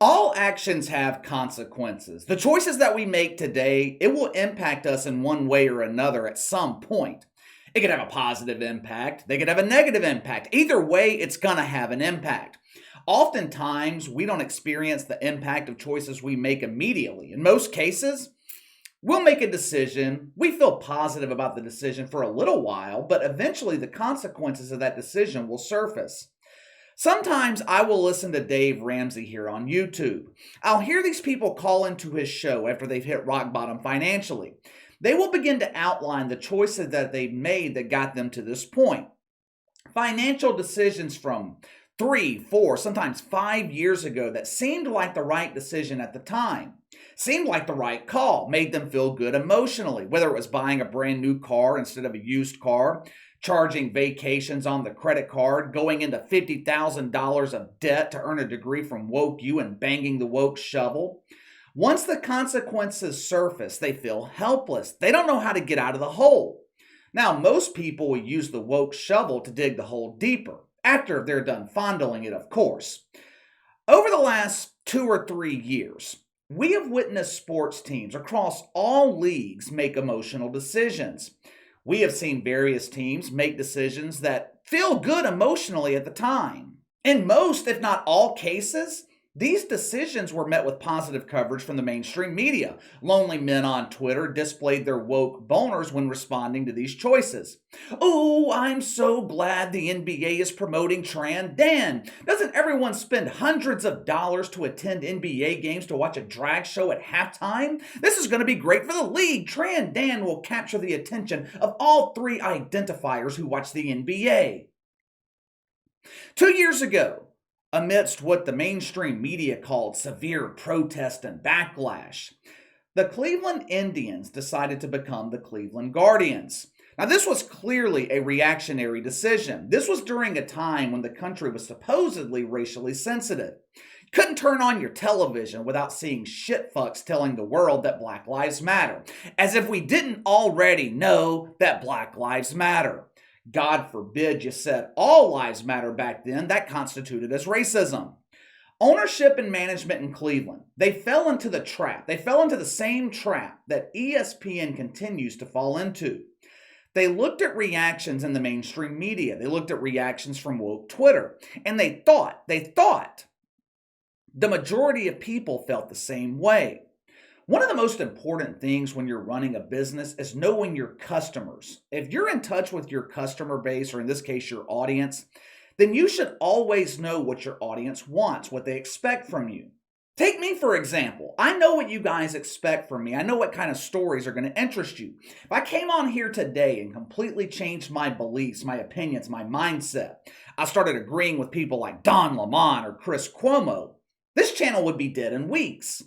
All actions have consequences. The choices that we make today, it will impact us in one way or another at some point. It could have a positive impact, they could have a negative impact. Either way, it's going to have an impact. Oftentimes, we don't experience the impact of choices we make immediately. In most cases, we'll make a decision, we feel positive about the decision for a little while, but eventually the consequences of that decision will surface. Sometimes I will listen to Dave Ramsey here on YouTube. I'll hear these people call into his show after they've hit rock bottom financially. They will begin to outline the choices that they've made that got them to this point. Financial decisions from 3, 4, sometimes 5 years ago that seemed like the right decision at the time, seemed like the right call, made them feel good emotionally, whether it was buying a brand new car instead of a used car, charging vacations on the credit card, going into $50,000 of debt to earn a degree from Woke U and banging the woke shovel. Once the consequences surface, they feel helpless. They don't know how to get out of the hole. Now, most people will use the woke shovel to dig the hole deeper, after they're done fondling it, of course. Over the last 2 or 3 years, we have witnessed sports teams across all leagues make emotional decisions. We have seen various teams make decisions that feel good emotionally at the time. In most, if not all cases, these decisions were met with positive coverage from the mainstream media. Lonely men on Twitter displayed their woke boners when responding to these choices. "Oh, I'm so glad the NBA is promoting Tran Dan. Doesn't everyone spend hundreds of dollars to attend NBA games to watch a drag show at halftime? This is going to be great for the league. Tran Dan will capture the attention of all 3 identifiers who watch the NBA." 2 years ago, amidst what the mainstream media called severe protest and backlash, the Cleveland Indians decided to become the Cleveland Guardians. Now, this was clearly a reactionary decision. This was during a time when the country was supposedly racially sensitive. You couldn't turn on your television without seeing shitfucks telling the world that Black Lives Matter, as if we didn't already know that Black Lives Matter. God forbid you said all lives matter back then. That constituted as racism. Ownership and management in Cleveland, they fell into the trap. They fell into the same trap that ESPN continues to fall into. They looked at reactions in the mainstream media. They looked at reactions from woke Twitter. And they thought the majority of people felt the same way. One of the most important things when you're running a business is knowing your customers. If you're in touch with your customer base, or in this case, your audience, then you should always know what your audience wants, what they expect from you. Take me, for example. I know what you guys expect from me. I know what kind of stories are going to interest you. If I came on here today and completely changed my beliefs, my opinions, my mindset, I started agreeing with people like Don Lemon or Chris Cuomo, this channel would be dead in weeks.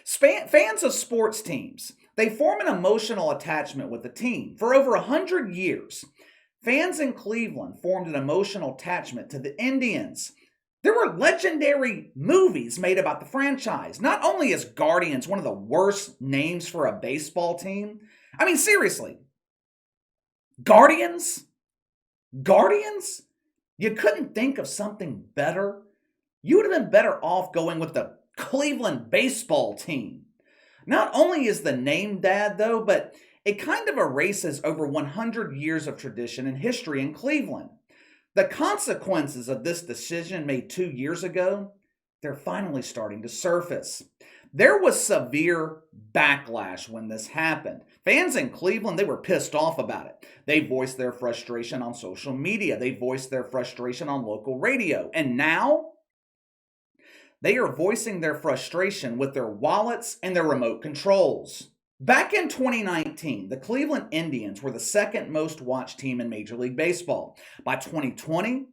Fans of sports teams, they form an emotional attachment with the team. For over 100 years, fans in Cleveland formed an emotional attachment to the Indians. There were legendary movies made about the franchise. Not only is Guardians one of the worst names for a baseball team, I mean, seriously, Guardians? Guardians? You couldn't think of something better? You would have been better off going with the Cleveland baseball team. Not only is the name bad though, but it kind of erases over 100 years of tradition and history in Cleveland. The consequences of this decision made 2 years ago, they're finally starting to surface. There was severe backlash when this happened. Fans in Cleveland, they were pissed off about it. They voiced their frustration on social media. They voiced their frustration on local radio. And now, they are voicing their frustration with their wallets and their remote controls. Back in 2019, the Cleveland Indians were the second most watched team in Major League Baseball. By 2020,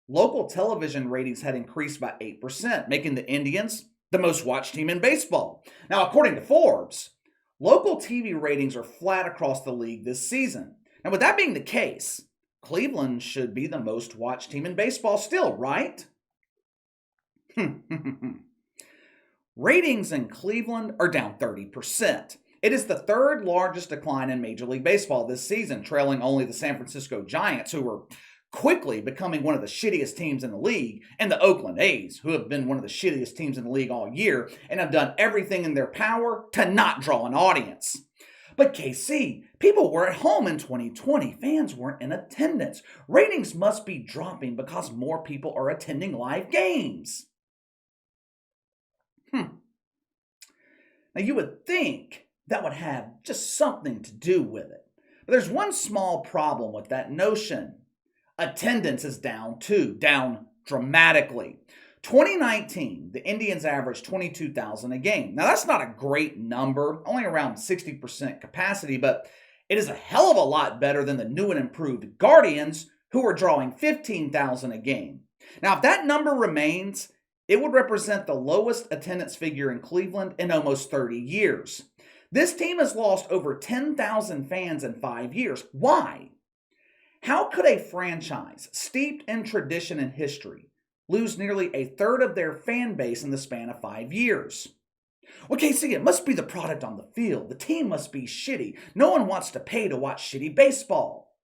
local television ratings had increased by 8%, making the Indians the most watched team in baseball. Now, according to Forbes, local TV ratings are flat across the league this season. Now, with that being the case, Cleveland should be the most watched team in baseball still, right? Ratings in Cleveland are down 30%. It is the third largest decline in Major League Baseball this season, trailing only the San Francisco Giants, who were quickly becoming one of the shittiest teams in the league, and the Oakland A's, who have been one of the shittiest teams in the league all year and have done everything in their power to not draw an audience. But KC, people were at home in 2020. Fans weren't in attendance. Ratings must be dropping because more people are attending live games. Now you would think that would have just something to do with it. But there's one small problem with that notion. Attendance is down too, down dramatically. 2019, the Indians averaged 22,000 a game. Now that's not a great number, only around 60% capacity, but it is a hell of a lot better than the new and improved Guardians, who are drawing 15,000 a game. Now if that number remains, it would represent the lowest attendance figure in Cleveland in almost 30 years. This team has lost over 10,000 fans in 5 years. Why? How could a franchise steeped in tradition and history lose nearly a third of their fan base in the span of 5 years? Well, Casey, it must be the product on the field. The team must be shitty. No one wants to pay to watch shitty baseball.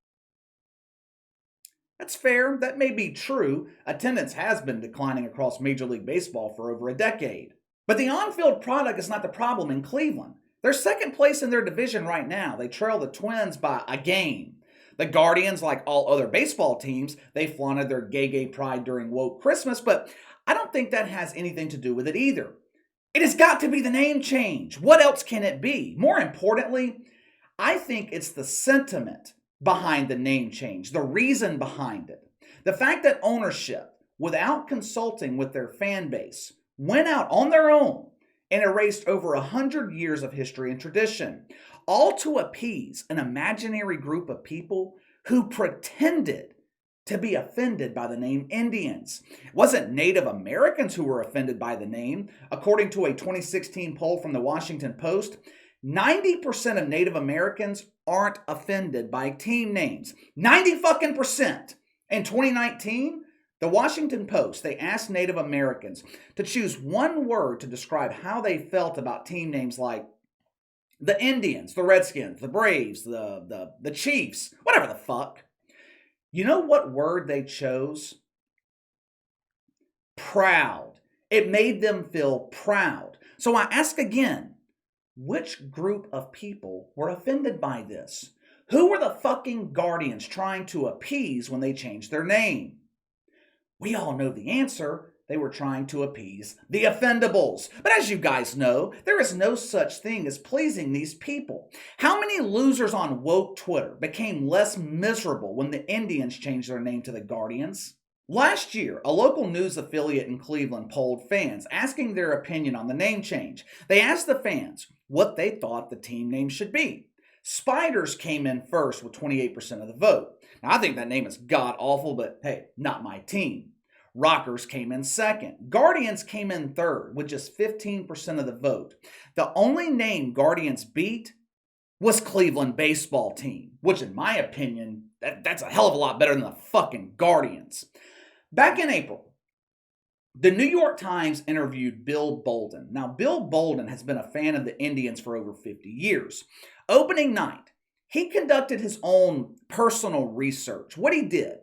That's fair. That may be true. Attendance has been declining across Major League Baseball for over a decade. But the on-field product is not the problem in Cleveland. They're second place in their division right now. They trail the Twins by a game. The Guardians, like all other baseball teams, they flaunted their gay pride during woke Christmas, but I don't think that has anything to do with it either. It has got to be the name change. What else can it be? More importantly, I think it's the sentiment behind the name change, the reason behind it. The fact that ownership, without consulting with their fan base, went out on their own and erased over 100 years of history and tradition, all to appease an imaginary group of people who pretended to be offended by the name Indians. It wasn't Native Americans who were offended by the name. According to a 2016 poll from the Washington Post, 90% of Native Americans aren't offended by team names. 90% In 2019, the Washington Post, they asked Native Americans to choose one word to describe how they felt about team names like the Indians, the Redskins, the Braves, the Chiefs, whatever the fuck. You know what word they chose? Proud. It made them feel proud. So I ask again, which group of people were offended by this? Who were the fucking Guardians trying to appease when they changed their name? We all know the answer. They were trying to appease the offendables. But as you guys know, there is no such thing as pleasing these people. How many losers on woke Twitter became less miserable when the Indians changed their name to the Guardians? Last year, a local news affiliate in Cleveland polled fans asking their opinion on the name change. They asked the fans what they thought the team name should be. Spiders came in first with 28% of the vote. Now, I think that name is god-awful, but hey, not my team. Rockers came in second. Guardians came in third with just 15% of the vote. The only name Guardians beat was Cleveland baseball team, which in my opinion, that's a hell of a lot better than the fucking Guardians. Back in April, the New York Times interviewed Bill Bolden. Now, Bill Bolden has been a fan of the Indians for over 50 years. Opening night, he conducted his own personal research. What he did,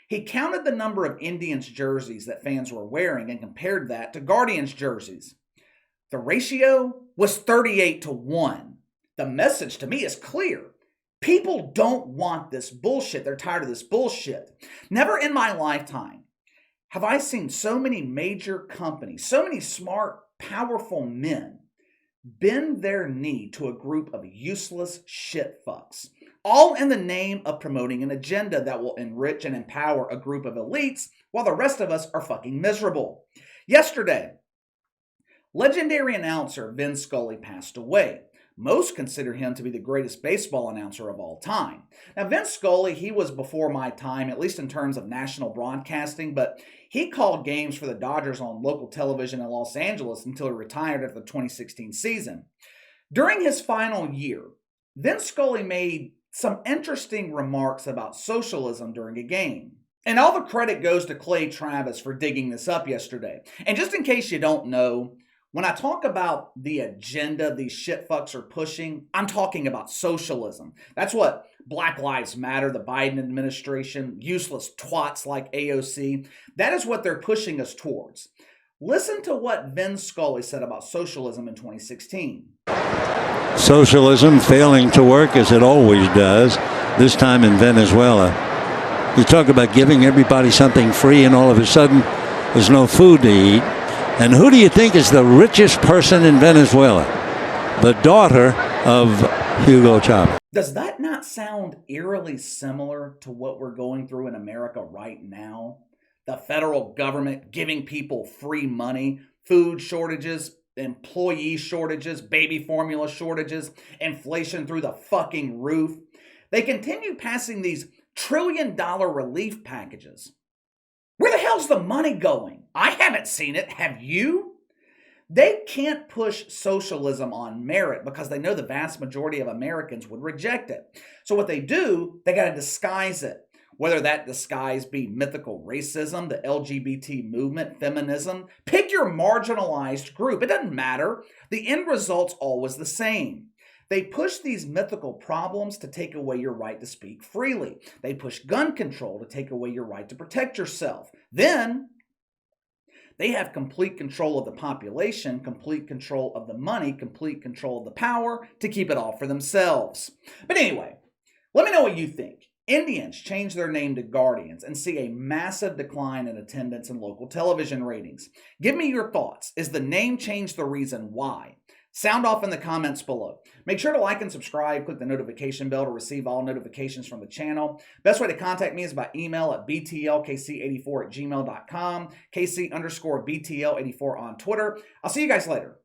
he counted the number of Indians jerseys that fans were wearing and compared that to Guardians jerseys. The ratio was 38-1. The message to me is clear. People don't want this bullshit. They're tired of this bullshit. Never in my lifetime have I seen so many major companies, so many smart, powerful men bend their knee to a group of useless shit fucks, all in the name of promoting an agenda that will enrich and empower a group of elites while the rest of us are fucking miserable. Yesterday, legendary announcer Vin Scully passed away. Most consider him to be the greatest baseball announcer of all time. Now, Vince Scully, he was before my time, at least in terms of national broadcasting, but he called games for the Dodgers on local television in Los Angeles until he retired after the 2016 season. During his final year, Vince Scully made some interesting remarks about socialism during a game. And all the credit goes to Clay Travis for digging this up yesterday. And just in case you don't know, When I talk about the agenda these shitfucks are pushing, I'm talking about socialism. That's what Black Lives Matter, the Biden administration, useless twats like AOC, that is what they're pushing us towards. Listen to what Vin Scully said about socialism in 2016. Socialism failing to work as it always does, this time in Venezuela. You talk about giving everybody something free and all of a sudden there's no food to eat. And who do you think is the richest person in Venezuela? The daughter of Hugo Chavez. Does that not sound eerily similar to what we're going through in America right now? The federal government giving people free money, food shortages, employee shortages, baby formula shortages, inflation through the fucking roof. They continue passing these trillion-dollar relief packages. Where the hell's the money going? I haven't seen it. Have you? They can't push socialism on merit because they know the vast majority of Americans would reject it. So what they do, they got to disguise it. Whether that disguise be mythical racism, the LGBT movement, feminism, pick your marginalized group. It doesn't matter. The end result's always the same. They push these mythical problems to take away your right to speak freely. They push gun control to take away your right to protect yourself. Then they have complete control of the population, complete control of the money, complete control of the power to keep it all for themselves. But anyway, let me know what you think. Indians change their name to Guardians and see a massive decline in attendance and local television ratings. Give me your thoughts. Is the name change the reason why? Sound off in the comments below. Make sure to like and subscribe. Click the notification bell to receive all notifications from the channel. Best way to contact me is by email at btlkc84@gmail.com, KC_BTL84 on Twitter. I'll see you guys later.